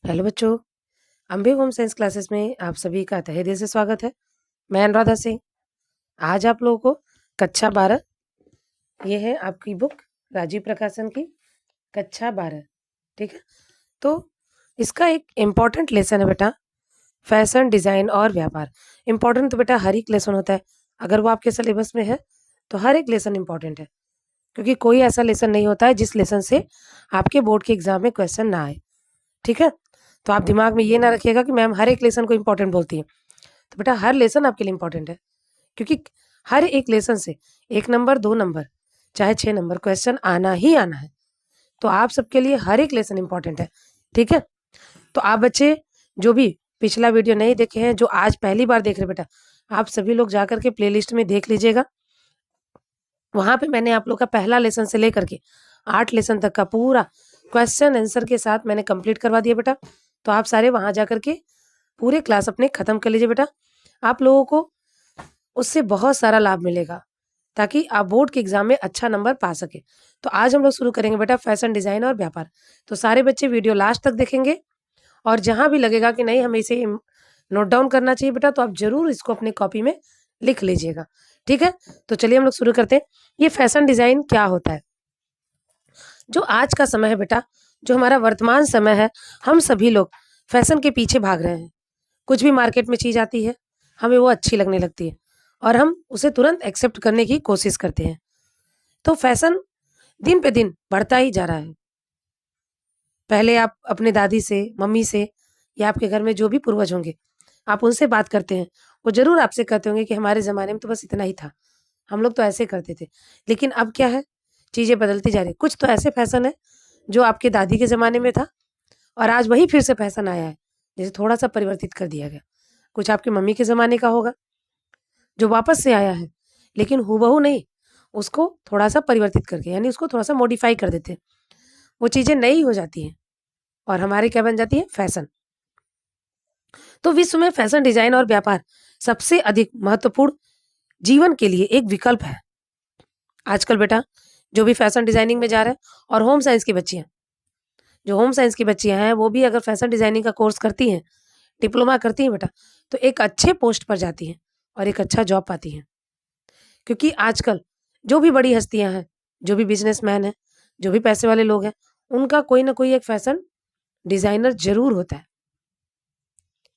Hello बच्चों, Ambe home science classes में आप सभी का तहे दिल से स्वागत है। मैं अनुराधा सिंह। आज आप लोगों को कक्षा 12 ये है आपकी बुक राजीव प्रकाशन की कक्षा 12। ठीक है, तो इसका एक इम्पॉर्टेंट लेसन है बेटा, फैशन डिज़ाइन और व्यापार। इम्पॉर्टेंट तो बेटा हर एक लेसन होता है, अगर वो आपके सिलेबस में है तो हर एक लेसन इम्पॉर्टेंट है, क्योंकि कोई ऐसा लेसन नहीं होता है जिस लेसन से आपके बोर्ड के एग्जाम में क्वेश्चन ना आए। ठीक है, तो आप दिमाग में ये ना रखिएगा कि मैम हर एक लेसन को इम्पोर्टेंट बोलती है। तो बेटा हर लेसन आपके लिए इम्पोर्टेंट है, क्योंकि हर एक लेसन से 1 नंबर 2 नंबर चाहे 6 नंबर क्वेश्चन आना ही आना है। तो आप सबके लिए हर एक लेसन इम्पोर्टेंट है। ठीक है, तो आप बच्चे जो भी पिछला वीडियो नहीं देखे हैं, जो आज पहली बार देख रहे बेटा, आप सभी लोग जा करके प्लेलिस्ट में देख लीजिएगा। वहाँ पे मैंने आप लोग का पहला लेसन से लेकर के 8 लेसन तक का पूरा क्वेश्चन आंसर के साथ मैंने कंप्लीट करवा दिया बेटा। तो आप सारे वहाँ जा करके पूरे क्लास अपने ख़त्म कर लीजिए बेटा। आप लोगों को उससे बहुत सारा लाभ मिलेगा, ताकि आप बोर्ड के एग्ज़ाम में अच्छा नंबर पा सकें। तो आज हम लोग शुरू करेंगे बेटा फैशन डिज़ाइन और व्यापार। तो सारे बच्चे वीडियो लास्ट तक देखेंगे, और जहाँ भी लगेगा कि नहीं हमें इसे नोट डाउन करना चाहिए बेटा, तो आप ज़रूर इसको अपनी कॉपी में लिख लीजिएगा। ठीक है, तो चलिए हम लोग शुरू करते हैं। ये फैशन डिज़ाइन क्या होता है? जो आज का समय है बेटा, जो हमारा वर्तमान समय है, हम सभी लोग फैशन के पीछे भाग रहे हैं। कुछ भी मार्केट में चीज़ आती है, हमें वो अच्छी लगने लगती है और हम उसे तुरंत एक्सेप्ट करने की कोशिश करते हैं। तो फैशन दिन पे दिन बढ़ता ही जा रहा है। पहले आप अपने दादी से, मम्मी से या आपके घर में जो भी पूर्वज होंगे, आप उनसे बात करते हैं, वो ज़रूर आपसे कहते होंगे कि हमारे ज़माने में तो बस इतना ही था, हम लोग तो ऐसे करते थे। लेकिन अब क्या है, चीज़ें बदलती जा रही हैं। कुछ तो ऐसे फैशन है जो आपके दादी के ज़माने में था और आज वही फिर से फैशन आया है, जैसे थोड़ा-सा परिवर्तित कर दिया गया। कुछ आपकी मम्मी के ज़माने का होगा, जो वापस से आया है, लेकिन हूबहू नहीं, उसको थोड़ा-सा परिवर्तित करके, यानी उसको थोड़ा-सा मॉडिफ़ाई कर देते हैं। वो चीज़ें नई हो जाती हैं और हमारी क्या बन जाती है, फैशन। तो विश्व में फैशन डिज़ाइन और व्यापार सबसे अधिक महत्वपूर्ण जीवन के लिए एक विकल्प है। आजकल बेटा जो भी फैशन डिज़ाइनिंग में जा रहे हैं, और होम साइंस की बच्चियाँ, जो होम साइंस की बच्चियाँ हैं, वो भी अगर फैशन डिज़ाइनिंग का कोर्स करती हैं, डिप्लोमा करती हैं बेटा, तो एक अच्छे पोस्ट पर जाती हैं और एक अच्छा जॉब पाती हैं। क्योंकि आजकल जो भी बड़ी हस्तियाँ हैं, जो भी बिज़नेसमैन हैं, जो भी पैसे वाले लोग हैं, उनका कोई ना कोई एक फैशन डिज़ाइनर ज़रूर होता है।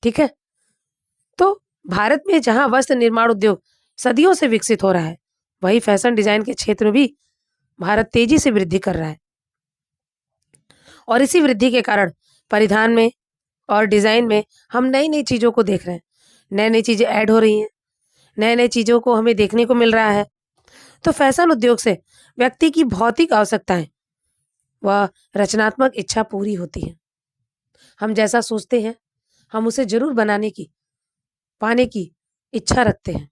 ठीक है? तो भारत में जहाँ वस्त्र निर्माण उद्योग सदियों से विकसित हो रहा है, वहीं फैशन डिज़ाइन के क्षेत्र में भी भारत तेज़ी से वृद्धि कर रहा है। और इसी वृद्धि के कारण परिधान में और डिज़ाइन में हम नई-नई चीज़ों को देख रहे हैं। नई-नई चीज़ें ऐड हो रही हैं, नए-नए चीज़ों को हमें देखने को मिल रहा है। तो फैशन उद्योग से व्यक्ति की भौतिक आवश्यकताएँ व रचनात्मक इच्छा पूरी होती है। हम जैसा सोचते हैं, हम उसे ज़रूर बनाने की, पाने की इच्छा रखते हैं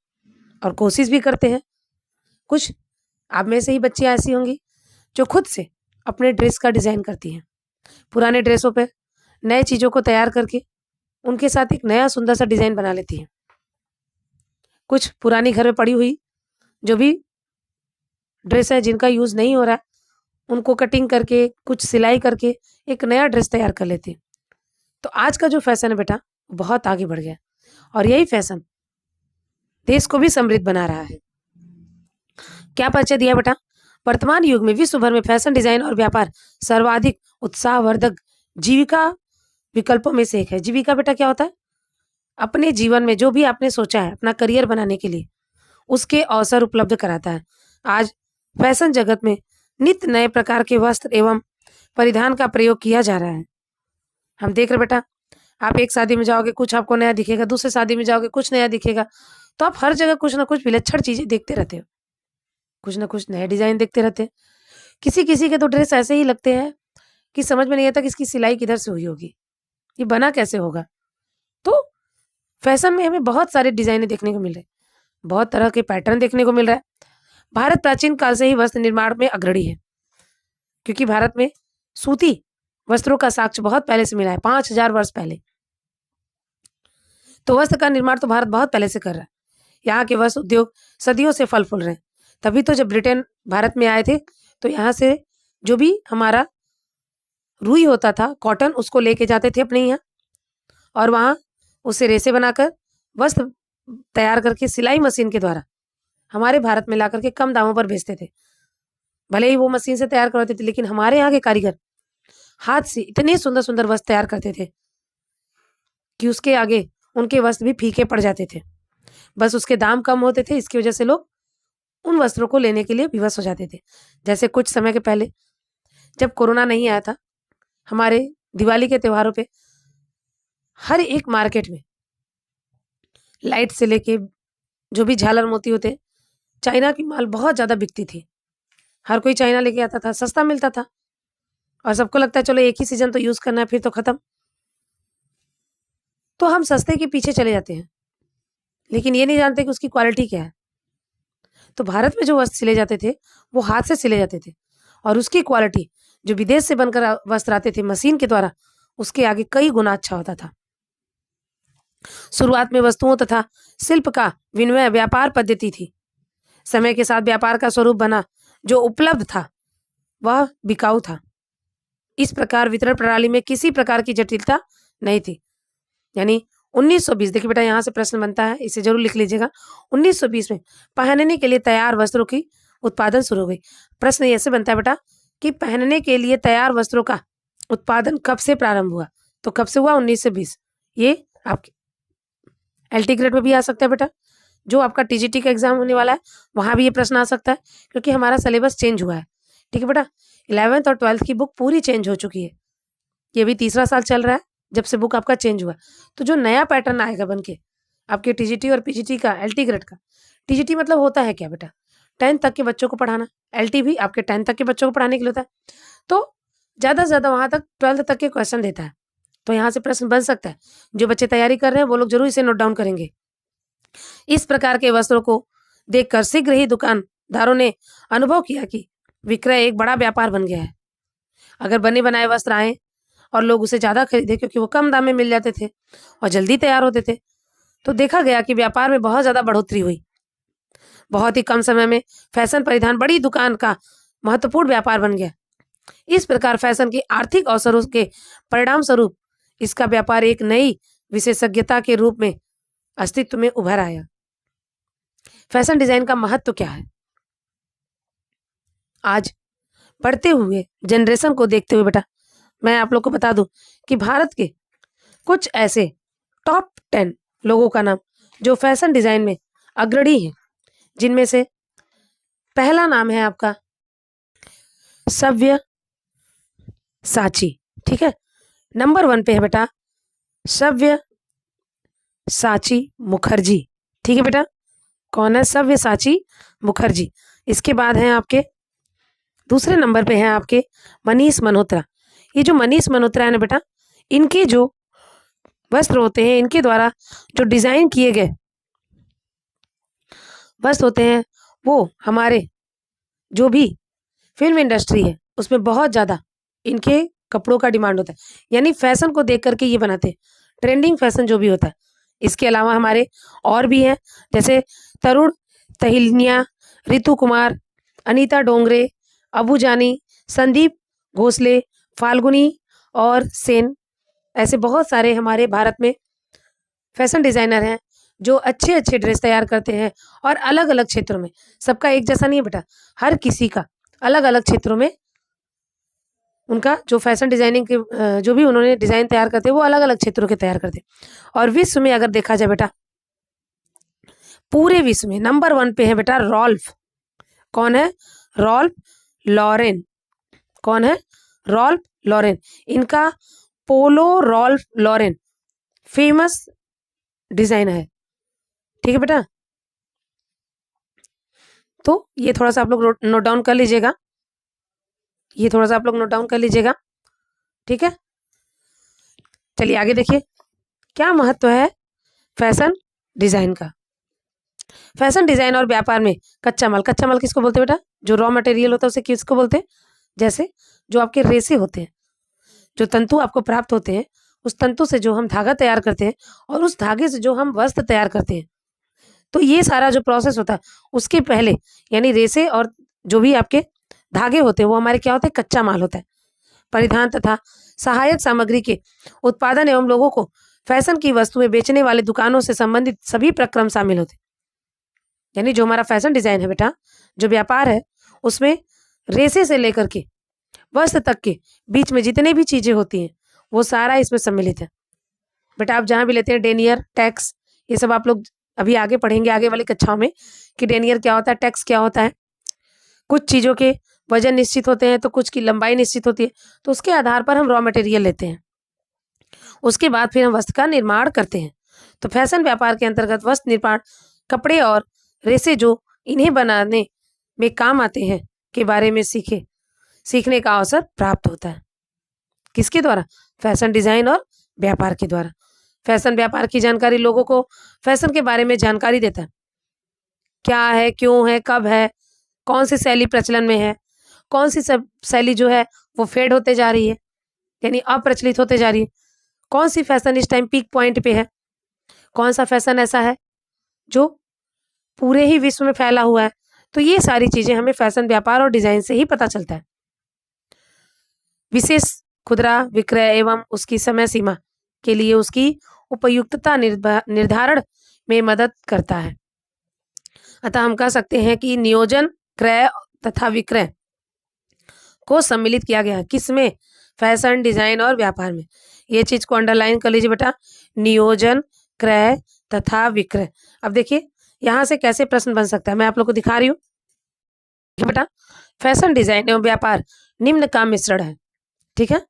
और कोशिश भी करते हैं। कुछ आप में से ही बच्चियाँ ऐसी होंगी जो खुद से अपने ड्रेस का डिज़ाइन करती हैं। पुराने ड्रेसों पे नए चीज़ों को तैयार करके उनके साथ एक नया सुंदर सा डिज़ाइन बना लेती हैं। कुछ पुरानी घर में पड़ी हुई जो भी ड्रेस है जिनका यूज़ नहीं हो रहा है, उनको कटिंग करके, कुछ सिलाई करके एक नया ड्रेस तैयार कर लेती हैं। तो आज का जो फैशन है बेटा, बहुत आगे बढ़ गया और यही फैशन देश को भी समृद्ध बना रहा है। क्या परिचय दिया बेटा? वर्तमान युग में विश्व भर में फैशन डिज़ाइन और व्यापार सर्वाधिक उत्साहवर्धक जीविका विकल्पों में से एक है। जीविका बेटा क्या होता है? अपने जीवन में जो भी आपने सोचा है अपना करियर बनाने के लिए, उसके अवसर उपलब्ध कराता है। आज फैशन जगत में नित्य नए प्रकार के वस्त्र एवं परिधान का प्रयोग किया जा रहा है। हम देख रहे बेटा, आप एक शादी में जाओगे कुछ आपको नया दिखेगा, दूसरे शादी में जाओगे कुछ नया दिखेगा। तो आप हर जगह कुछ ना कुछ विलक्षण चीज़ें देखते रहते हो, कुछ ना कुछ नए डिज़ाइन देखते रहते हैं। किसी-किसी के तो ड्रेस ऐसे ही लगते हैं कि समझ में नहीं आता कि इसकी सिलाई किधर से हुई होगी, ये बना कैसे होगा? तो फैशन में हमें बहुत सारे डिज़ाइनें देखने को मिल रहे हैं, बहुत तरह के पैटर्न देखने को मिल रहा है। भारत प्राचीन काल से ही वस्त्र निर्माण में अग्रणी है, क्योंकि भारत में सूती वस्त्रों का साक्ष्य बहुत पहले से मिला है, 5000 वर्ष पहले। तो वस्त्र का निर्माण तो भारत बहुत पहले से कर रहा है। यहाँ के वस्त्र उद्योग सदियों से फल-फूल रहे हैं। तभी तो जब ब्रिटेन भारत में आए थे, तो यहाँ से जो भी हमारा रुई होता था, कॉटन, उसको लेके जाते थे अपने यहाँ और वहाँ उसे रेसे बनाकर वस्त्र तैयार करके सिलाई मशीन के द्वारा हमारे भारत में ला करके कम दामों पर बेचते थे। भले ही वो मशीन से तैयार करवाते थे, लेकिन हमारे यहाँ के कारीगर हाथ से इतने सुंदर सुंदर वस्त्र तैयार करते थे कि उसके आगे उनके वस्त्र भी फीके पड़ जाते थे। बस उसके दाम कम होते थे, इसकी वजह से लोग उन वस्त्रों को लेने के लिए विवश हो जाते थे। जैसे कुछ समय के पहले जब कोरोना नहीं आया था, हमारे दिवाली के त्योहारों पे हर एक मार्केट में लाइट से लेके जो भी झालर मोती होते, चाइना की माल बहुत ज़्यादा बिकती थी। हर कोई चाइना लेके आता था, सस्ता मिलता था और सबको लगता है चलो एक ही सीजन तो यूज़ करना है, फिर तो खत्म। तो हम सस्ते के पीछे चले जाते हैं, लेकिन ये नहीं जानते कि उसकी क्वालिटी क्या है। तो भारत में जो वस्त्र सिले जाते थे वो हाथ से सिले जाते थे और उसकी क्वालिटी जो विदेश से बनकर वस्त्र आते थे मशीन के द्वारा, उसके आगे कई गुना अच्छा होता था। शुरुआत में वस्तुओं तथा शिल्प का विनिमय व्यापार पद्धति थी। समय के साथ व्यापार का स्वरूप बना, जो उपलब्ध था वह बिकाऊ था। इस प्रकार वितरण प्रणाली में किसी प्रकार की जटिलता नहीं थी। यानी 1920, देखिए बेटा यहाँ से प्रश्न बनता है, इसे जरूर लिख लीजिएगा। 1920 में पहनने के लिए तैयार वस्त्रों की उत्पादन शुरू हो गई। प्रश्न ऐसे बनता है बेटा कि पहनने के लिए तैयार वस्त्रों का उत्पादन कब से प्रारंभ हुआ? तो कब से हुआ? 1920। ये आपके एलटी ग्रेड में भी आ सकता है बेटा, जो आपका टीजीटी का एग्जाम होने वाला है वहां भी ये प्रश्न आ सकता है, क्योंकि हमारा सिलेबस चेंज हुआ है। ठीक है बेटा, 11th और 12th की बुक पूरी चेंज हो चुकी है। ये भी तीसरा साल चल रहा है जब से बुक आपका चेंज हुआ। तो जो नया पैटर्न आएगा बन के आपके टीजीटी और पीजीटी का, एलटी ग्रेड का, टीजीटी मतलब होता है क्या बेटा? 10th तक के बच्चों को पढ़ाना। एलटी भी आपके 10th तक के बच्चों को पढ़ाने के लिए होता है। तो ज्यादा से ज्यादा वहां तक 12th तक के क्वेश्चन देता है। तो यहाँ से प्रश्न बन सकता है। जो बच्चे तैयारी कर रहे हैं वो लोग जरूर इसे नोट डाउन करेंगे। इस प्रकार के वस्त्रों को देखकर शीघ्र ही दुकानदारों ने अनुभव किया कि विक्रय एक बड़ा व्यापार बन गया है। अगर बने बनाए वस्त्र आए और लोग उसे ज्यादा खरीदे, क्योंकि वो कम दाम में मिल जाते थे और जल्दी तैयार होते थे, तो देखा गया कि व्यापार में बहुत ज्यादा बढ़ोतरी हुई। बहुत ही कम समय में फैशन परिधान बड़ी दुकान का महत्वपूर्ण व्यापार बन गया। इस प्रकार फैशन के आर्थिक अवसरों के परिणाम स्वरूप इसका व्यापार एक नई विशेषज्ञता के रूप में अस्तित्व में उभर आया। फैशन डिजाइन का महत्व क्या है? आज बढ़ते हुए जनरेशन को देखते हुए बेटा मैं आप लोग को बता दूं कि भारत के कुछ ऐसे टॉप 10 लोगों का नाम जो फैशन डिजाइन में अग्रणी हैं, जिनमें से पहला नाम है आपका सव्यसाची। ठीक है, नंबर 1 पे है बेटा सव्यसाची मुखर्जी। ठीक है बेटा, कौन है? सव्यसाची मुखर्जी। इसके बाद हैं आपके दूसरे नंबर पे हैं आपके मनीष मल्होत्रा। ये जो मनीष मल्होत्रा है ना बेटा, इनके जो वस्त्र होते हैं, इनके द्वारा जो डिजाइन किए गए वस्त्र होते हैं, वो हमारे जो भी फिल्म इंडस्ट्री है उसमें बहुत ज्यादा इनके कपड़ों का डिमांड होता है। यानी फैशन को देख करके ये बनाते हैं, ट्रेंडिंग फैशन जो भी होता है। इसके अलावा हमारे और भी हैं, जैसे तरुण तहिलनिया, रितु कुमार, अनीता डोंगरे, अबू जानी, संदीप घोसले, फाल्गुनी और सेन। ऐसे बहुत सारे हमारे भारत में फैशन डिजाइनर हैं जो अच्छे अच्छे ड्रेस तैयार करते हैं और अलग अलग क्षेत्रों में। सबका एक जैसा नहीं है बेटा, हर किसी का अलग अलग क्षेत्रों में उनका जो फैशन डिजाइनिंग के जो भी उन्होंने डिजाइन तैयार करते हैं वो अलग अलग क्षेत्रों के तैयार करते हैं। और विश्व में अगर देखा जाए बेटा, पूरे विश्व में नंबर 1 पे है बेटा रॉल्फ। कौन है? Ralph Lauren. कौन है? Ralph Lauren. इनका Polo Ralph Lauren famous design है। ठीक है बेटा, तो ये थोड़ा सा आप लोग नोट डाउन कर लीजिएगा। ये थोड़ा सा आप लोग नोट डाउन कर लीजिएगा। ठीक है, चलिए आगे देखिए क्या महत्व है फैशन डिजाइन का। फैशन डिजाइन और व्यापार में कच्चा माल किसको बोलते हैं बेटा? जो रॉ मटेरियल होता है उसे किसको बोलते हैं? जैसे जो आपके रेसे होते हैं, जो तंतु आपको प्राप्त होते हैं, उस तंतु से जो हम धागा तैयार करते हैं और उस धागे से जो हम वस्त्र तैयार करते हैं, तो ये सारा जो प्रोसेस होता है उसके पहले यानी रेसे और जो भी आपके धागे होते हैं वो हमारे क्या होते हैं? कच्चा माल होता है। परिधान तथा सहायक सामग्री के उत्पादन एवं लोगों को फैशन की वस्तुएं बेचने वाले दुकानों से संबंधित सभी प्रक्रम शामिल होते। यानी जो हमारा फैशन डिजाइन है बेटा, जो व्यापार है, उसमें रेसे से लेकर के वस्त्र तक के बीच में जितने भी चीजें होती हैं वो सारा इसमें सम्मिलित है। बेटा आप जहां भी लेते हैं डेनियर, टैक्स, ये सब आप लोग अभी आगे पढ़ेंगे आगे वाली कक्षाओं में कि डेनियर क्या होता है, टैक्स क्या होता है। कुछ चीजों के वजन निश्चित होते हैं तो कुछ की लंबाई निश्चित होती है, तो उसके आधार पर हम रॉ मटेरियल लेते हैं, उसके बाद फिर हम वस्त्र का निर्माण करते हैं। तो फैशन व्यापार के अंतर्गत वस्त्र निर्माण, कपड़े और रेसे जो इन्हें बनाने में काम आते हैं के बारे में सीखने का अवसर प्राप्त होता है। किसके द्वारा? फैशन डिजाइन और व्यापार के द्वारा। फैशन व्यापार की जानकारी लोगों को फैशन के बारे में जानकारी देता है, क्या है, क्यों है, कब है, कौन सी शैली प्रचलन में है, कौन सी सब शैली जो है वो फेड होते जा रही है यानी अप्रचलित होते जा रही है, कौन सी फैशन इस टाइम पीक पॉइंट पे है, कौन सा फैशन ऐसा है जो पूरे ही विश्व में फैला हुआ है। तो ये सारी चीजें हमें फैशन व्यापार और डिजाइन से ही पता चलता है। विशेष खुदरा विक्रय एवं उसकी समय सीमा के लिए उसकी उपयुक्तता निर्धारण में मदद करता है। अतः हम कह सकते हैं कि नियोजन, क्रय तथा विक्रय को सम्मिलित किया गया है किसमें? फैशन डिजाइन और व्यापार में। ये चीज को अंडरलाइन कर लीजिए बेटा, नियोजन, क्रय तथा विक्रय। अब देखिए यहां से कैसे प्रश्न बन सकता है, मैं आप लोग को दिखा रही हूँ बेटा। फैशन डिजाइन एवं व्यापार निम्न का मिश्रण है। ठीक है,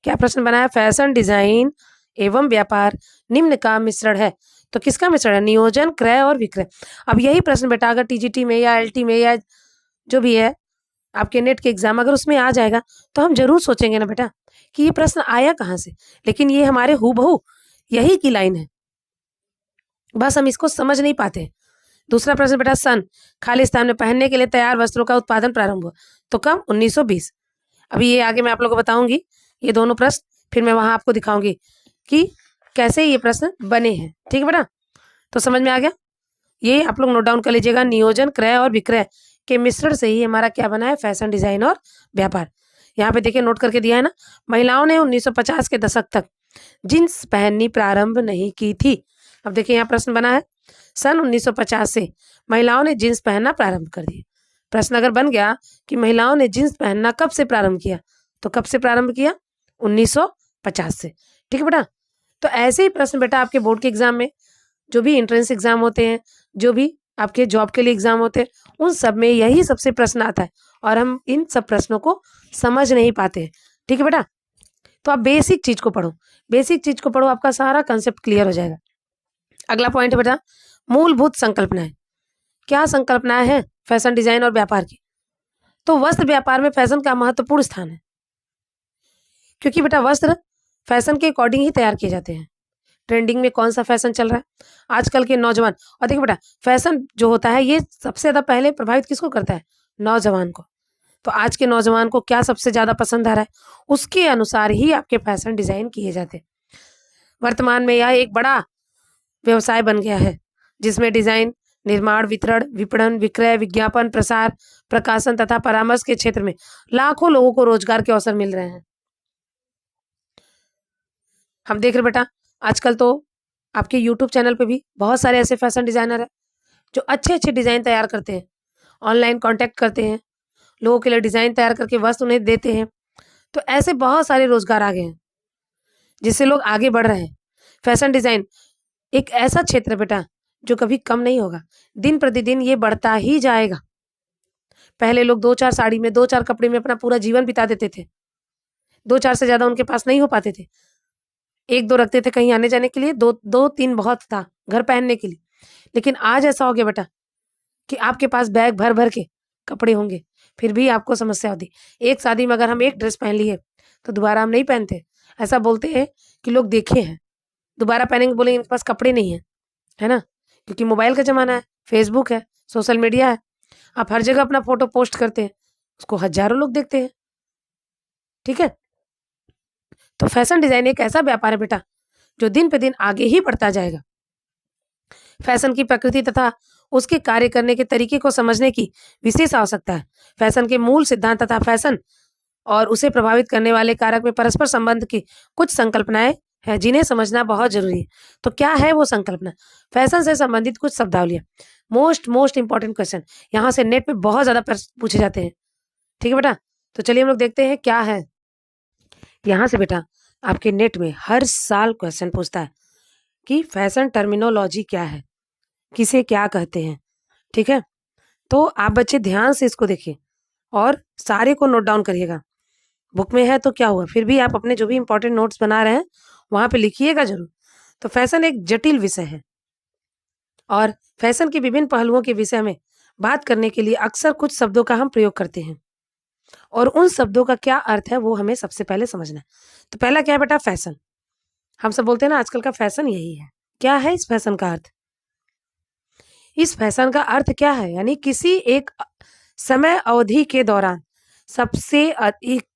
क्या प्रश्न बना है? फैशन डिजाइन एवं व्यापार निम्न का मिश्रण है। तो किसका मिश्रण है? नियोजन, क्रय और विक्रय। अब यही प्रश्न बेटा अगर टीजीटी में या एलटी में या जो भी है आपके नेट के एग्जाम अगर उसमें आ जाएगा तो हम जरूर सोचेंगे ना बेटा कि ये प्रश्न आया कहाँ से, लेकिन ये हमारे हूबहू यही की लाइन है, बस हम इसको समझ नहीं पाते। दूसरा प्रश्न बेटा, सन खालिस्तान में पहनने के लिए तैयार वस्त्रों का उत्पादन प्रारंभ हुआ तो कब? 1920। अभी ये आगे मैं आप लोगों को बताऊंगी ये दोनों प्रश्न, फिर मैं वहां आपको दिखाऊंगी कि कैसे ये प्रश्न बने हैं। ठीक है बेटा, तो समझ में आ गया? ये आप लोग नोट डाउन कर लीजिएगा, नियोजन, क्रय और विक्रय के मिश्रण से ही हमारा क्या बना है? फैशन डिजाइन और व्यापार। यहाँ पे देखिए नोट करके दिया है ना, महिलाओं ने 1950 के दशक तक जींस पहननी प्रारंभ नहीं की थी। अब देखिए यहाँ प्रश्न बना है, सन 1950 से महिलाओं ने जींस पहनना प्रारंभ कर दिया। प्रश्न अगर बन गया कि महिलाओं ने जींस पहनना कब से प्रारंभ किया, तो कब से प्रारंभ किया? 1950 से। ठीक है बेटा, तो ऐसे ही प्रश्न बेटा आपके बोर्ड के एग्जाम में, जो भी एंट्रेंस एग्जाम होते हैं, जो भी आपके जॉब के लिए एग्जाम होते हैं, उन सब में यही सबसे प्रश्न आता है और हम इन सब प्रश्नों को समझ नहीं पाते हैं। ठीक है बेटा, तो आप बेसिक चीज को पढ़ो, बेसिक चीज को पढ़ो, आपका सारा कंसेप्ट क्लियर हो जाएगा। अगला पॉइंट है बेटा, मूलभूत संकल्पनाएं। क्या संकल्पनाएं हैं फैशन डिजाइन और व्यापार की? तो वस्त्र व्यापार में फैशन का महत्वपूर्ण स्थान है, क्योंकि बेटा वस्त्र फैशन के अकॉर्डिंग ही तैयार किए जाते हैं। ट्रेंडिंग में कौन सा फैशन चल रहा है आजकल के नौजवान, और देखिए बेटा फैशन जो होता है ये सबसे ज्यादा पहले प्रभावित किसको करता है? नौजवान को। तो आज के नौजवान को क्या सबसे ज्यादा पसंद आ रहा है, उसके अनुसार ही आपके फैशन डिजाइन किए जाते हैं। वर्तमान में यह एक बड़ा व्यवसाय बन गया है जिसमें डिजाइन, निर्माण, वितरण, विपणन, विक्रय, विज्ञापन, प्रसार, प्रकाशन तथा परामर्श के क्षेत्र में लाखों लोगों को रोजगार के अवसर मिल रहे हैं। हम देख रहे बेटा आजकल तो आपके यूट्यूब चैनल पे भी बहुत सारे ऐसे फैशन डिजाइनर है जो अच्छे अच्छे डिजाइन तैयार करते हैं, ऑनलाइन कांटेक्ट करते हैं, लोगों के लिए डिजाइन तैयार करके वस्त्र उन्हें देते हैं। तो ऐसे बहुत सारे रोजगार आ गए हैं जिससे लोग आगे बढ़ रहे हैं। फैशन डिजाइन एक ऐसा क्षेत्र है बेटा जो कभी कम नहीं होगा, दिन प्रतिदिन ये बढ़ता ही जाएगा। पहले लोग 2-4 साड़ी में, 2-4 कपड़े में अपना पूरा जीवन बिता देते थे, 2-4 से ज्यादा उनके पास नहीं हो पाते थे, 1-2 रखते थे कहीं आने जाने के लिए, 2-3 बहुत था घर पहनने के लिए। लेकिन आज ऐसा हो गया बेटा कि आपके पास बैग भर भर के कपड़े होंगे, फिर भी आपको समस्या होती। एक शादी में अगर हम एक ड्रेस पहन लिए तो दोबारा हम नहीं पहनते, ऐसा बोलते हैं कि लोग देखे हैं, दोबारा पहनेंगे बोलेंगे इनके पास कपड़े नहीं है ना, क्योंकि मोबाइल का जमाना है, फेसबुक है, सोशल मीडिया है, आप हर जगह अपना फोटो पोस्ट करते हैं, उसको हजारों लोग देखते हैं। ठीक है, तो फैशन डिजाइन एक ऐसा व्यापार है बेटा जो दिन पे दिन आगे ही बढ़ता जाएगा। फैशन की प्रकृति तथा उसके कार्य करने के तरीके को समझने की विशेष आवश्यकता है। फैशन के मूल सिद्धांत तथा फैशन और उसे प्रभावित करने वाले कारक में परस्पर संबंध की कुछ संकल्पनाएं हैं जिन्हें समझना बहुत जरूरी है। तो क्या है वो संकल्पना? फैशन से संबंधित कुछ शब्दावलियां। मोस्ट इंपॉर्टेंट क्वेश्चन, यहाँ से नेट पे बहुत ज्यादा पूछे जाते हैं। ठीक है बेटा, तो चलिए हम लोग देखते हैं क्या है। यहाँ से बेटा आपके नेट में हर साल क्वेश्चन पूछता है कि फैशन टर्मिनोलॉजी क्या है, किसे क्या कहते हैं। ठीक है, तो आप बच्चे ध्यान से इसको देखिए और सारे को नोट डाउन करिएगा। बुक में है तो क्या हुआ, फिर भी आप अपने जो भी इंपॉर्टेंट नोट्स बना रहे हैं वहां पे लिखिएगा जरूर। तो फैशन एक जटिल विषय है और फैशन के विभिन्न पहलुओं के विषय में बात करने के लिए अक्सर कुछ शब्दों का हम प्रयोग करते हैं और उन शब्दों का क्या अर्थ है वो हमें सबसे पहले समझना है। तो पहला क्या है बेटा? फैशन। हम सब बोलते हैं ना आजकल का फैशन यही है। क्या है इस फैशन का अर्थ? इस फैशन का अर्थ क्या है? यानी किसी एक समय अवधि के दौरान सबसे अधिक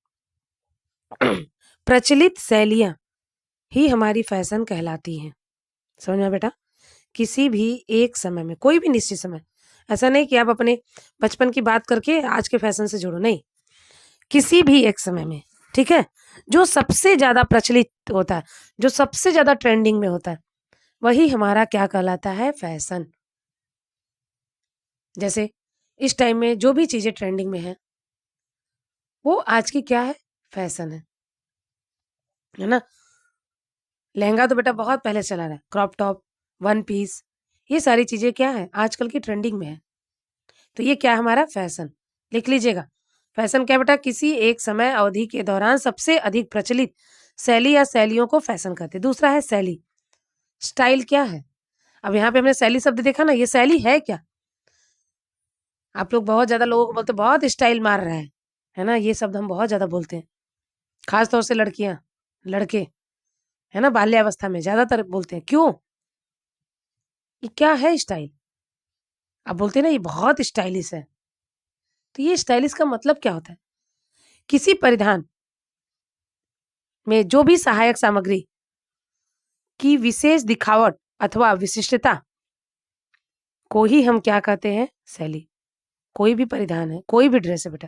प्रचलित शैलियां ही हमारी फैशन कहलाती हैं। समझ में बेटा? किसी भी एक समय में, कोई भी निश्चित समय, ऐसा नहीं कि आप अपने बचपन की बात करके आज के फैशन से जोड़ो, नहीं, किसी भी एक समय में, ठीक है, जो सबसे ज्यादा प्रचलित होता है, जो सबसे ज्यादा ट्रेंडिंग में होता है, वही हमारा क्या कहलाता है? फैशन। जैसे इस टाइम में जो भी चीजें ट्रेंडिंग में है वो आज की क्या है? फैशन है ना। लहंगा तो बेटा बहुत पहले चला रहा है, क्रॉप टॉप, वन पीस, ये सारी चीजें क्या है? आजकल की ट्रेंडिंग में है। तो ये क्या है? हमारा फैशन। लिख लीजिएगा, फैशन क्या बेटा? किसी एक समय अवधि के दौरान सबसे अधिक प्रचलित शैली या शैलियों को फैशन कहते हैं। दूसरा है शैली। स्टाइल क्या है? अब यहाँ पे हमने शैली शब्द देखा ना, ये शैली है क्या? आप लोग बहुत ज्यादा लोगों को बोलते बहुत स्टाइल मार रहा है ना, ये शब्द हम बहुत ज्यादा बोलते हैं, खास तौर से लड़कियां, लड़के, है ना, बाल्यावस्था में ज्यादातर बोलते हैं। क्यों? ये क्या है स्टाइल? आप बोलते हैं ना ये बहुत स्टाइलिश है, तो ये स्टाइलिश का मतलब क्या होता है? किसी परिधान में जो भी सहायक सामग्री की विशेष दिखावट अथवा विशिष्टता को ही हम क्या कहते हैं? शैली। कोई भी परिधान है, कोई भी ड्रेस है बेटा,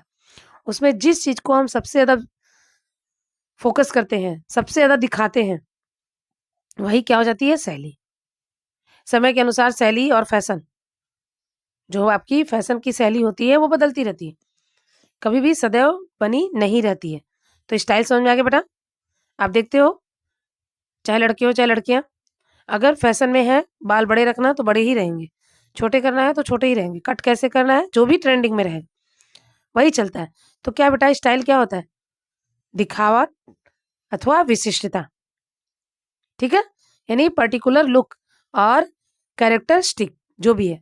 उसमें जिस चीज को हम सबसे ज्यादा फोकस करते हैं, सबसे ज्यादा दिखाते हैं, वही क्या हो जाती है? शैली। समय के अनुसार शैली और फैशन, जो आपकी फैशन की शैली होती है वो बदलती रहती है, कभी भी सदैव बनी नहीं रहती है। तो स्टाइल समझ में आ गया बेटा? आप देखते हो चाहे लड़के हो चाहे लड़कियां, अगर फैशन में है बाल बड़े रखना तो बड़े ही रहेंगे, छोटे करना है तो छोटे ही रहेंगे, कट कैसे करना है, जो भी ट्रेंडिंग में रहे वही चलता है। तो क्या बेटा स्टाइल क्या होता है? दिखावा अथवा विशिष्टता। ठीक है, यानी पर्टिकुलर लुक और कैरेक्टरिस्टिक जो भी है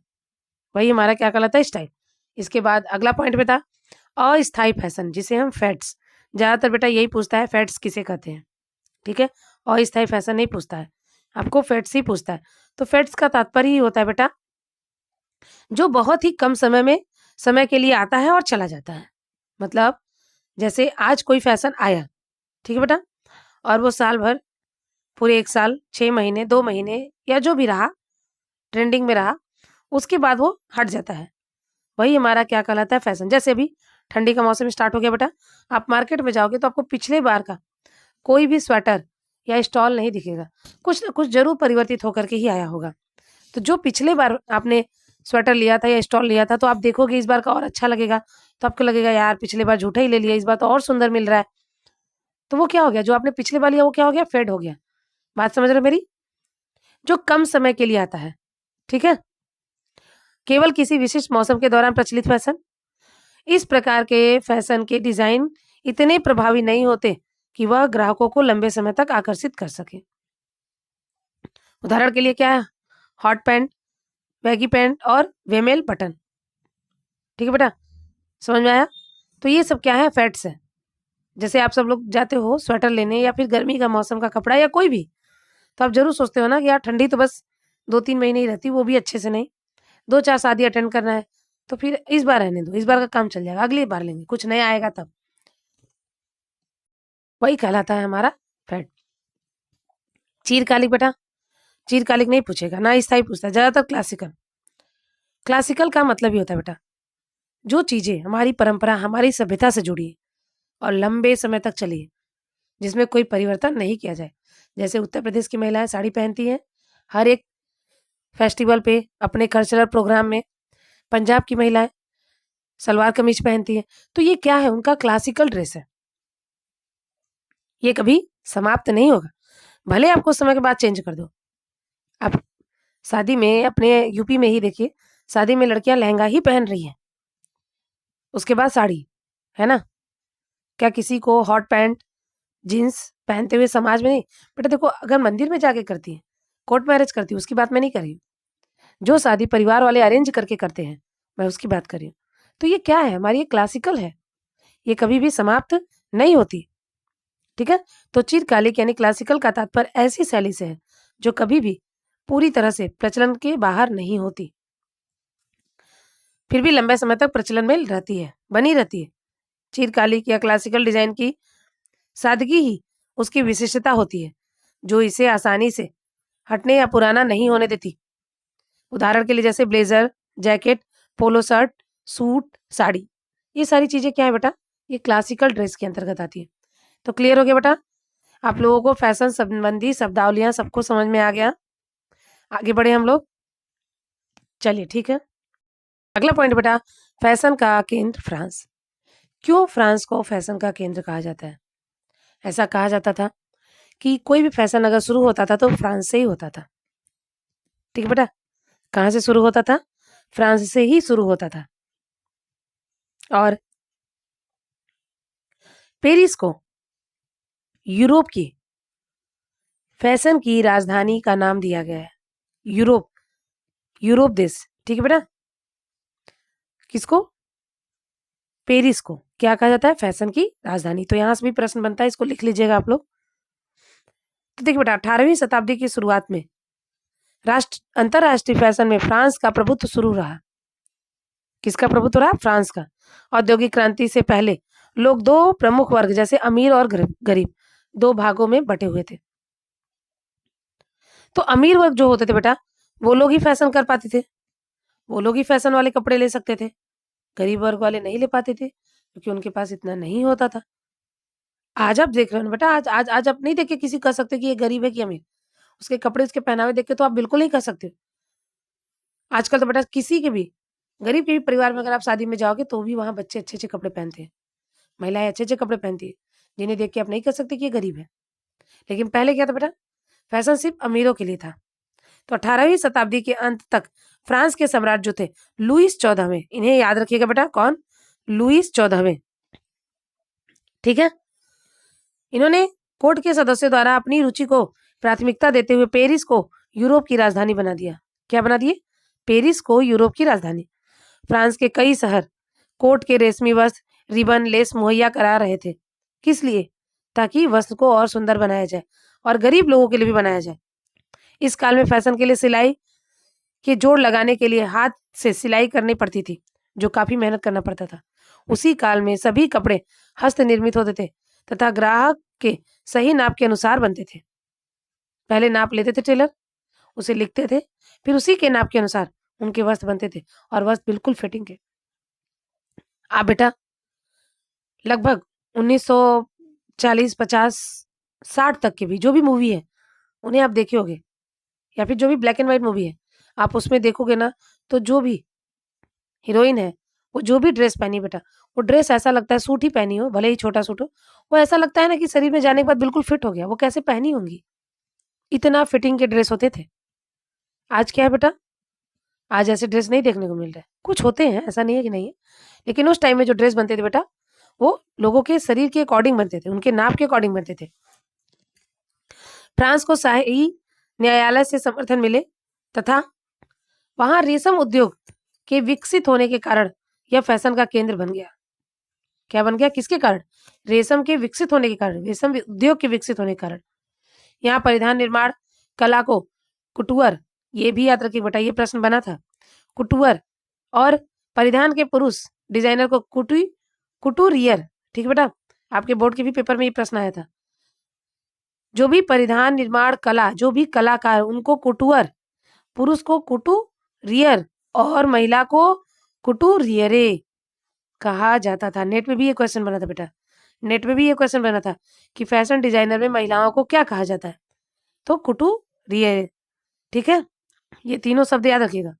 वही हमारा क्या कहलाता है? स्टाइल। इसके बाद अगला पॉइंट बेटा अस्थायी फैशन, जिसे हम फैड्स, ज्यादातर बेटा यही पूछता है फैड्स किसे कहते हैं। ठीक है, अस्थायी फैशन नहीं पूछता है, आपको फैड्स ही पूछता है। तो फैड्स का तात्पर्य ही होता है बेटा जो बहुत ही कम समय के लिए आता है और चला जाता है। मतलब जैसे आज कोई फैशन आया, ठीक है बेटा, और वो साल भर, पूरे 1 साल, 6 महीने, 2 महीने या जो भी रहा, ट्रेंडिंग में रहा, उसके बाद वो हट जाता है, वही हमारा क्या कहलाता है? फैशन। जैसे अभी ठंडी का मौसम स्टार्ट हो गया बेटा, आप मार्केट में जाओगे तो आपको पिछले बार का कोई भी स्वेटर या स्टॉल नहीं दिखेगा, कुछ ना कुछ जरूर परिवर्तित होकर के ही आया होगा। तो जो पिछले बार आपने स्वेटर लिया था या स्टॉल लिया था, तो आप देखोगे इस बार का और अच्छा लगेगा, तो आपको लगेगा यार पिछले बार झूठा ही ले लिया, इस बार तो और सुंदर मिल रहा है। तो वो क्या हो गया? जो आपने पिछले बार लिया वो क्या हो गया? फेड हो गया। बात समझ रहे मेरी? जो कम समय के लिए आता है, ठीक है, केवल किसी विशिष्ट मौसम के दौरान प्रचलित फैशन। इस प्रकार के फैशन के डिजाइन इतने प्रभावी नहीं होते कि वह ग्राहकों को लंबे समय तक आकर्षित कर सके। उदाहरण के लिए क्या है? हॉट पैंट, बैगी पैंट और वेमेल बटन। ठीक है बेटा, समझ में आया? तो ये सब क्या है? फैट्स है। जैसे आप सब लोग जाते हो स्वेटर लेने या फिर गर्मी का मौसम का कपड़ा या कोई भी, तो आप जरूर सोचते हो ना कि यार ठंडी तो बस 2-3 महीने ही रहती, वो भी अच्छे से नहीं, 2-4 शादी अटेंड करना है, तो फिर इस बार रहने दो, इस बार का काम चल जाएगा, अगली बार लेंगे, कुछ नया आएगा तब। वही कहलाता है हमारा फैट। चीरकालिक बेटा, चीरकालिक नहीं पूछेगा, ना स्थायी पूछता है, ज्यादातर क्लासिकल। क्लासिकल का मतलब ही होता है बेटा जो चीजें हमारी परंपरा, हमारी सभ्यता से जुड़ी है, और लंबे समय तक चली है, जिसमें कोई परिवर्तन नहीं किया जाए। जैसे उत्तर प्रदेश की महिलाएं साड़ी पहनती हैं हर एक फेस्टिवल पे, अपने कल्चरल प्रोग्राम में। पंजाब की महिलाएं सलवार कमीज पहनती हैं। तो ये क्या है? उनका क्लासिकल ड्रेस है। ये कभी समाप्त नहीं होगा, भले आप कुछ समय के बाद चेंज कर दो। आप शादी में अपने यूपी में ही देखिए, शादी में लड़कियां लहंगा ही पहन रही हैं, उसके बाद साड़ी, है ना? क्या किसी को हॉट पैंट जीन्स पहनते हुए समाज में नहीं? बेटा देखो, अगर मंदिर में जाके करती है, कोर्ट मैरिज करती है, उसकी बात मैं नहीं कर रही हूँ। जो शादी परिवार वाले अरेंज करके करते हैं, मैं उसकी बात कर रही हूँ। तो ये क्या है? हमारी ये क्लासिकल है, ये कभी भी समाप्त नहीं होती। ठीक है? तो चिरकालिक यानी क्लासिकल का तात्पर्य ऐसी शैली से है जो कभी भी पूरी तरह से प्रचलन के बाहर नहीं होती, फिर भी लंबे समय तक प्रचलन में रहती है, बनी रहती है। चिरकालिक या क्लासिकल डिजाइन की सादगी ही उसकी विशिष्टता होती है, जो इसे आसानी से हटने या पुराना नहीं होने देती। उदाहरण के लिए जैसे blazer, jacket, polo shirt, suit, sari, ये सारी चीजें क्या है बेटा? ये क्लासिकल ड्रेस के अंतर्गत आती है। तो क्लियर हो गया बेटा? आप लोगों को फैशन संबंधी शब्दावलियां सबको समझ में आ गया? आगे बढ़े हम लोग। चलिए ठीक है। अगला पॉइंट बेटा, फैशन का केंद्र फ्रांस। क्यों फ्रांस को फैशन का केंद्र कहा जाता है? ऐसा कहा जाता था कि कोई भी फैशन अगर शुरू होता था तो फ्रांस से ही होता था। ठीक है बेटा? कहाँ से शुरू होता था? फ्रांस से ही शुरू होता था। और पेरिस को यूरोप की फैशन की राजधानी का नाम दिया गया है। यूरोप देश। ठीक है बेटा? किसको? पेरिस को क्या कहा जाता है? फैशन की राजधानी। तो यहां से भी प्रश्न बनता है, इसको लिख लीजिएगा आप लोग। तो देखिए बेटा, 18वीं शताब्दी की शुरुआत में अंतरराष्ट्रीय फैशन में फ्रांस का प्रभुत्व शुरू रहा। किसका प्रभुत्व रहा? फ्रांस का। औद्योगिक क्रांति से पहले लोग दो प्रमुख वर्ग जैसे अमीर और गरीब, दो भागों में बटे हुए थे। तो अमीर वर्ग जो होते थे बेटा, वो लोग ही फैशन कर पाते थे, वो लोग ही फैशन वाले कपड़े ले सकते थे। गरीब वर्ग वाले नहीं ले पाते थे, क्योंकि उनके पास इतना नहीं होता था। आज आप देख रहे हो ना बेटा, आज आज आज आप नहीं देख के किसी कह सकते कि ये गरीब है कि अमीर। उसके कपड़े, उसके पहनावे देख के तो आप बिल्कुल नहीं कह सकते। आजकल तो बेटा किसी के भी, गरीब के भी परिवार में अगर आप शादी में जाओगे तो भी वहां बच्चे अच्छे-अच्छे कपड़े पहनते हैं, महिलाएं अच्छे-अच्छे कपड़े पहनती है, जिन्हें देख के आप नहीं कह सकते कि ये गरीब है। लेकिन पहले क्या था बेटा? फैशन सिर्फ अमीरों के लिए था। तो 18वीं शताब्दी के अंत तक फ्रांस के सम्राट जो थे, लुईस 14वें, इन्हें याद रखिएगा बेटा, कौन? लुईस 14वें। ठीक है? इन्होंने कोर्ट के सदस्यों द्वारा अपनी रुचि को प्राथमिकता देते हुए पेरिस को यूरोप की राजधानी बना दिया। क्या बना दिए? पेरिस को यूरोप की राजधानी। फ्रांस के कई शहर कोर्ट के रेशमी वस्त्र, रिबन, लेस मुहैया करा रहे थे। किस लिए? ताकि वस्त्र को और सुंदर बनाया जाए और गरीब लोगों के लिए भी बनाया जाए। इस काल में फैशन के लिए सिलाई के जोड़ लगाने के लिए हाथ से सिलाई करनी पड़ती थी, जो काफी मेहनत करना पड़ता था। उसी काल में सभी कपड़े हस्त निर्मित होते थे तथा ग्राहक के सही नाप के अनुसार बनते थे। पहले नाप लेते थे टेलर, उसे लिखते थे, फिर उसी के नाप के अनुसार उनके वस्त्र बनते थे और वस्त्र बिल्कुल फिटिंग के। आप बेटा लगभग 1940, 50, 60 तक के भी जो भी मूवी है, उन्हें आप देखे होंगे, या फिर जो भी ब्लैक एंड व्हाइट मूवी है, आप उसमें देखोगे ना, तो जो भी हीरोइन है, वो जो भी ड्रेस पहनी बेटा, वो ड्रेस ऐसा लगता है, सूट ही पहनी हो, भले ही छोटा सूट हो, वो ऐसा लगता है ना कि शरीर में जाने के बाद बिल्कुल फिट हो गया। वो कैसे पहनी होंगी? इतना फिटिंग के ड्रेस होते थे। आज क्या है बेटा? आज ऐसे ड्रेस नहीं देखने को मिल रहे। कुछ होते हैं, ऐसा नहीं है कि नहीं है, लेकिन उस टाइम में जो ड्रेस बनते थे बेटा, वो लोगों के शरीर के अकॉर्डिंग बनते थे, उनके नाप के अकॉर्डिंग बनते थे। फ्रांस को शाही न्यायालय से समर्थन मिले तथा वहां रेशम उद्योग के विकसित होने के कारण यह फैशन का केंद्र बन गया। क्या बन गया? किसके कारण? रेशम के विकसित होने के कारण, रेशम उद्योग के विकसित होने के कारण। यहाँ परिधान निर्माण कला को कुटुअर, ये भी याद रखिए बेटा, ये प्रश्न बना था। कुटुअर और परिधान के पुरुष डिजाइनर को कुटूरियर। ठीक है बेटा? आपके बोर्ड के भी पेपर में ये प्रश्न आया था। जो भी परिधान निर्माण कला, जो भी कलाकार, उनको कुटुअर, पुरुष को कुटूरियर और महिला को कुटूरियरे कहा जाता था। नेट में भी ये क्वेश्चन बना था बेटा, नेट में भी ये क्वेश्चन बना था कि फैशन डिजाइनर में महिलाओं को क्या कहा जाता है, तो कुटूरियर। ठीक है, ये तीनों शब्द याद रखिएगा।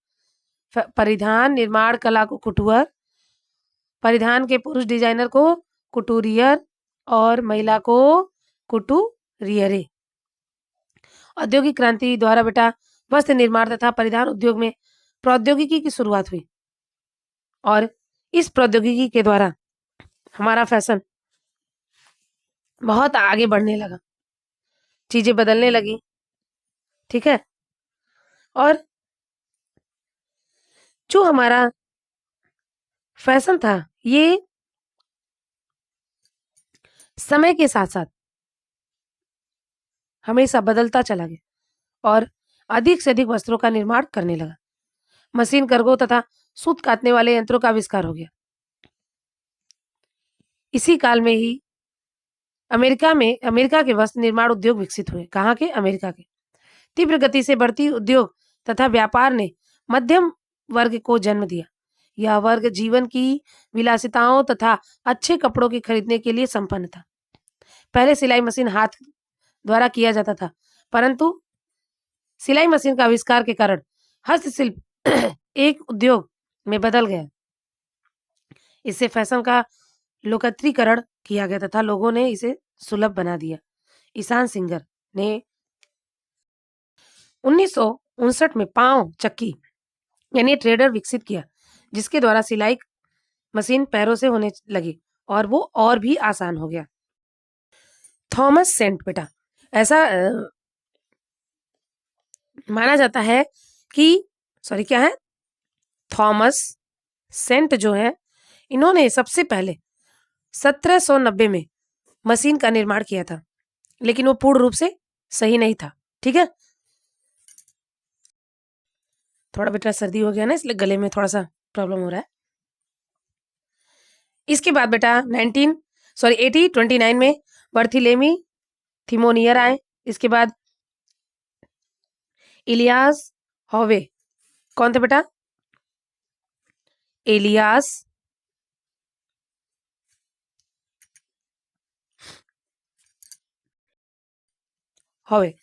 परिधान निर्माण कला को कुटूर, परिधान के पुरुष डिजाइनर को कुटूरियर और महिला को कुटूरियरे। औद्योगिक क्रांति द्वारा बेटा वस्त्र निर्माण तथा परिधान उद्योग में प्रौद्योगिकी की शुरुआत हुई और इस प्रौद्योगिकी के द्वारा हमारा फैशन बहुत आगे बढ़ने लगा, चीजें बदलने लगी। ठीक है, और जो हमारा फैशन था ये समय के साथ साथ हमेशा बदलता चला गया और अधिक से अधिक वस्त्रों का निर्माण करने लगा। मशीन कार्गो तथा सूत काटने वाले यंत्रों का आविष्कार हो गया। इसी काल में ही अमेरिका के वस्त्र निर्माण उद्योग विकसित हुए। कहाँ के? अमेरिका के। तीव्र गति से बढ़ती उद्योग तथा व्यापार ने मध्यम वर्ग को जन्म दिया। यह वर्ग जीवन की विलासिताओं तथा अच्छे कपड़ों की खरीदने के लिए संपन्न था। पहले सिलाई मशीन हाथ द्वारा किया जाता था, परंतु सिलाई मशीन का आविष्कार के कारण हस्तशिल्प एक उद्योग में बदल गया। इससे फैशन का लोकत्रीकरण किया गया तथा लोगों ने इसे सुलभ बना दिया। ईशान सिंगर ने 1959 में पांव चक्की यानी ट्रेडर विकसित किया, जिसके द्वारा सिलाई मशीन पैरों से होने लगी और वो और भी आसान हो गया। थॉमस सेंट बेटा, ऐसा माना जाता है कि क्या है, थॉमस सेंट जो है इन्होंने सबसे पहले 1790 में मशीन का निर्माण किया था, लेकिन वो पूर्ण रूप से सही नहीं था। ठीक है, थोड़ा बेटा सर्दी हो गया ना, इसलिए गले में थोड़ा सा प्रॉब्लम हो रहा है। इसके बाद बेटा 1829 में बर्थेलोमेव थिमोनियर आए। इसके बाद इलियास हॉवे, कौन थे बेटा? इलियास हॉवे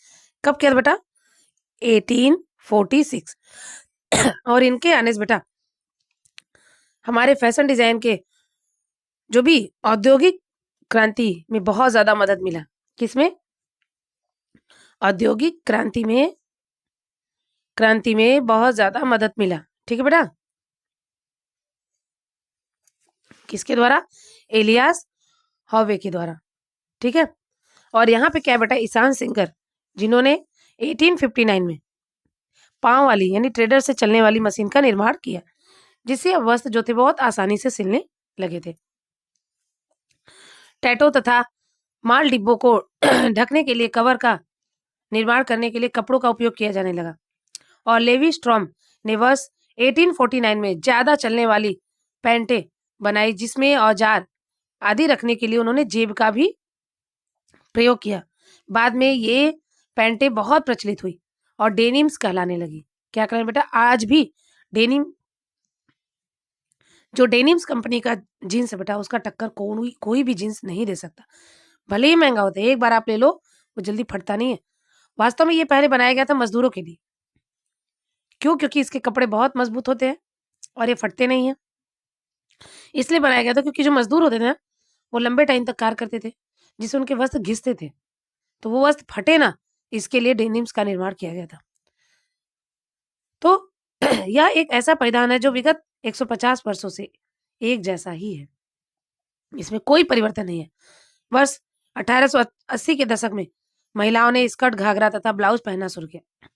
कब किया था बेटा? 1846। और इनके आने से बेटा हमारे फैशन डिजाइन के जो भी औद्योगिक क्रांति में बहुत ज्यादा मदद मिला। किसमें? औद्योगिक क्रांति में बहुत ज्यादा मदद मिला। ठीक है बेटा, किसके द्वारा? इलियास हॉवे के द्वारा। ठीक है, और यहाँ पे क्या बेटा, ईशान सिंगर जिन्होंने 1859 में पांव वाली यानी ट्रेडर से चलने वाली मशीन का निर्माण किया, जिससे अब वस्त्र जो थे बहुत आसानी से सिलने लगे थे। टैटो तथा माल डिब्बों को ढकने के लिए कवर का निर्माण करने के लिए कपड़ों का उपयोग किया जाने लगा और लेवी स्ट्रॉम ने वर्ष 1849 में ज्यादा चलने वाली पैंटें बनाई, जिसमें औजार आदि रखने के लिए उन्होंने जेब का भी प्रयोग किया। बाद में ये पैंटें बहुत प्रचलित हुई और डेनिम्स कहलाने लगी। क्या कहलाने बेटा? आज भी डेनिम, जो डेनिम्स कंपनी का जीन्स है बेटा, उसका टक्कर कोई भी जीन्स नहीं दे सकता, भले ही महंगा होता है। एक बार आप ले लो, वो जल्दी फटता नहीं है। वास्तव में ये पहले बनाया गया था मजदूरों के लिए। क्यों? क्योंकि इसके कपड़े बहुत मजबूत होते हैं और ये फटते नहीं है, इसलिए बनाया गया था। क्योंकि जो मजदूर होते थे ना, वो लंबे टाइम तक कार्य करते थे, जिससे उनके वस्त्र घिसते थे, तो वो वस्त्र फटे ना, इसके लिए डेनिम्स का निर्माण किया गया था। तो यह एक ऐसा परिधान है जो विगत 150 वर्षों से एक जैसा ही है, इसमें कोई परिवर्तन नहीं है। वर्ष 1880 के दशक में महिलाओं ने स्कर्ट, घाघरा तथा ब्लाउज पहनना शुरू किया।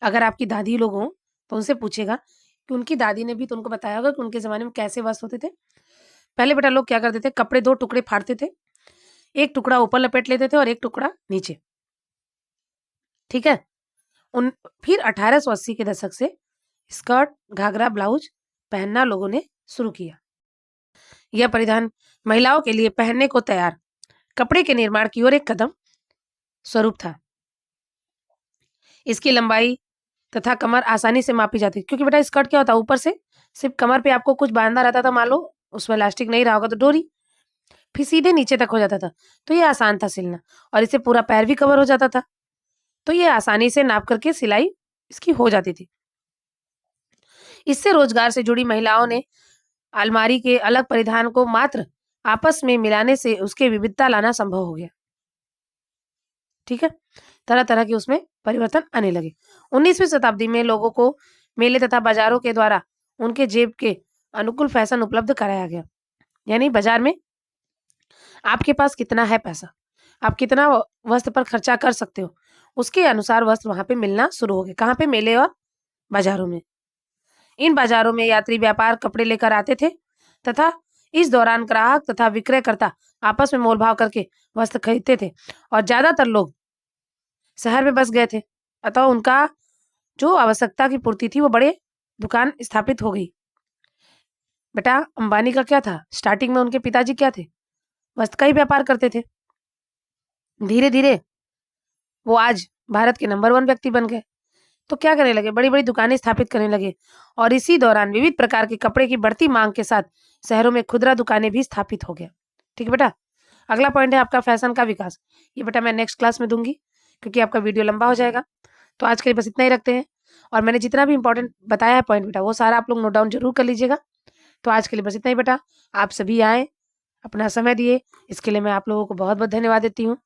अगर आपकी दादी लोग हों तो उनसे पूछेगा कि उनकी दादी ने भी तो उनको बताया होगा कि उनके जमाने में कैसे वस्त्र होते थे। पहले बेटा लोग क्या करते थे, कपड़े 2 टुकड़े फाड़ते थे, एक टुकड़ा ऊपर लपेट लेते थे और एक टुकड़ा नीचे। ठीक है, फिर 1880 के दशक से स्कर्ट, घाघरा, ब्लाउज पहनना लोगों ने शुरू किया। यह परिधान महिलाओं के लिए पहनने को तैयार कपड़े के निर्माण की ओर एक कदम स्वरूप था। इसकी लंबाई तथा कमर आसानी से मापी जाती, क्योंकि बेटा स्कर्ट क्या होता है, ऊपर से सिर्फ कमर पे आपको कुछ बांधना रहता था, मान लो उसमें इलास्टिक नहीं रहा होगा तो डोरी, फिर सीधे नीचे तक हो जाता था, तो ये आसान था सिलना। और इससे पूरा पैर भी कवर हो जाता था, तो ये आसानी से नाप करके सिलाई इसकी हो जाती थी। इससे रोजगार से जुड़ी महिलाओं ने अलमारी के अलग परिधान को मात्र आपस में मिलाने से उसके विविधता लाना संभव हो गया। ठीक है, तरह-तरह के उसमें परिवर्तन आने लगे। 19वीं शताब्दी में लोगों को मेले तथा बाजारों के द्वारा उनके जेब के अनुकूल फैशन उपलब्ध कराया गया। यानी बाजार में आपके पास कितना है पैसा, आप कितना वस्त्र पर खर्चा कर सकते हो, उसके अनुसार वस्त्र वहाँ पे मिलना शुरू हो गए। कहाँ पे? मेले और बाजारों में। इन बाजारों में यात्री व्यापार कपड़े लेकर आते थे तथा इस दौरान ग्राहक तथा विक्रयकर्ता आपस में मोल भाव करके वस्त्र खरीदते थे और ज्यादातर लोग शहर में बस गए थे, अतः उनका जो आवश्यकता की पूर्ति थी वो बड़े दुकान स्थापित हो गई। बेटा अंबानी का क्या था? स्टार्टिंग में उनके पिताजी क्या थे? वस्त्र का ही व्यापार करते थे। धीरे धीरे वो आज भारत के नंबर 1 व्यक्ति बन गए। तो क्या करने लगे? बड़ी-बड़ी दुकानें स्थापित करने लगे और इसी दौरान विविध प्रकार के कपड़े की बढ़ती मांग के साथ शहरों में खुदरा दुकानें भी स्थापित हो गया। ठीक है बेटा? अगला पॉइंट है आपका फैशन का विकास। ये बेटा मैं नेक्स्ट क्लास में दूँगी, क्योंकि आपका वीडियो लंबा हो जाएगा। तो आज के लिए बस इतना ही रखते हैं और मैंने जितना भी इम्पोर्टेंट बताया है पॉइंट बेटा, वो सारा आप लोग नोट डाउन ज़रूर कर लीजिएगा। तो आज के लिए बस इतना ही बेटा। आप सभी आए, अपना समय दिए, इसके लिए मैं आप लोगों को बहुत-बहुत धन्यवाद देती हूँ।